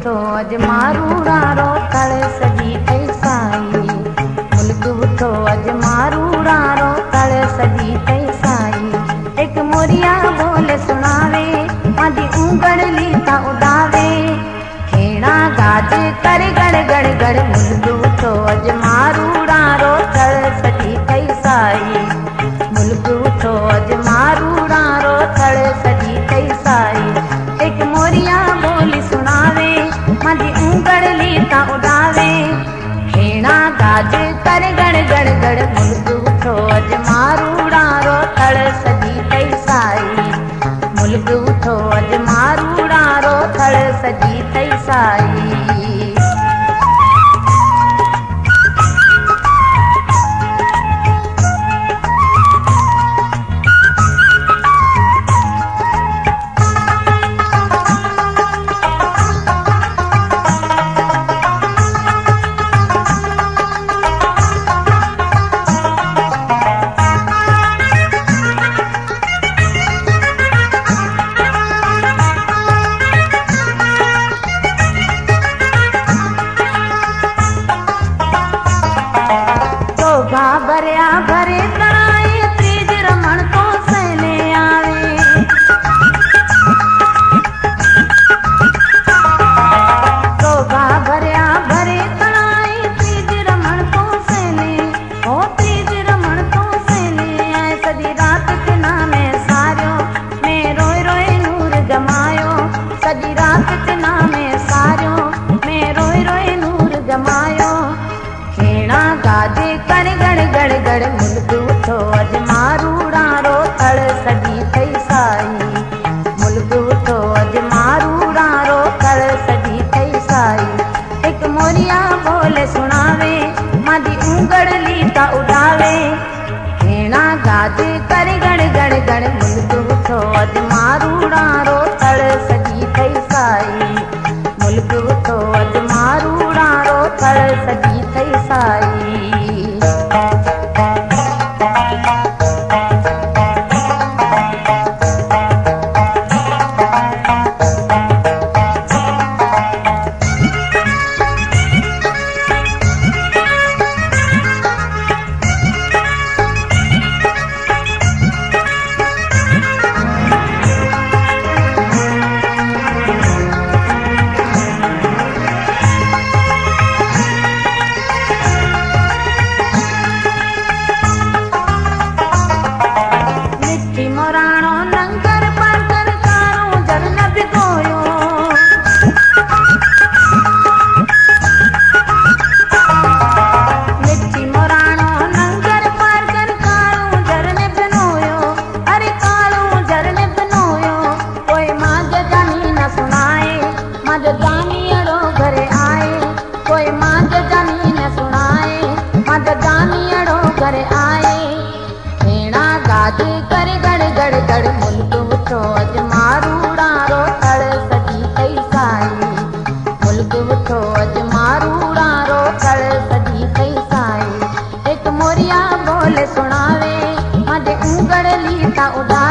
उठो अज मारूड़ारो तड़ सजी थई साई। मुल्क उठो अज मारूड़ारो तड़ सजी थई साई। एक मोरिया बोल सुनावे आदि उंगड़ली ता उड़ावे। खेड़ा गाज कर गड़ गड़ गड़ मुल्क उठो अज मारूड़ारो तड़ सजी थई साई। मुल्क उठो अज मारूड़ारो तड़ सजी थई साई। एक मोरिया बोली सुनावे मादी उंगड़ली ता उड़ावे। खेड़ा गाज कर गड़ गड़ गड़ मुल्क उठो अज मारूड़ारो तड़ सजी थई साई। मुल्क उठो अज मारूड़ारो तड़ सजी थई साई। भरिया भरे तराए तीज रमण को सहने आवे। शोभा भरिया भरे तराए तीज रमण को सहने। ओ तीज रमण को सहने आए। सदी रात के नामे सारियो मैं रोए रोए नूर गमायो। सदी रात के नामे सारियो मैं रोए रोए नूर गमायो। खेड़ा गाजे कर गड़ गड़ गड़ मुल्क उठो अज मारूड़ारो तड़ सजी थई साई। मुल्क उठो अज मारूड़ारो तड़ सजी थई साई। एक मोरिया बोले सुनावे मादी उंगड़ली ता उड़ावे। खेड़ा गाजे कर गड़ गड़ गड़ मुल्क उठो अज मारूड़ारो तड़ सजी थई साई। मुल्क उठो अज मारूड़ारो तड़ सजी थई साई। कर गड़ गड़ गड़ मुल्क उठो अज मारूड़ारो तड़ सजी थई साई। मुल्क उठो अज मारूड़ारो तड़ सजी थई साई। एक मोरिया बोले सुनावे मादे उंगड़ली ता उड़ा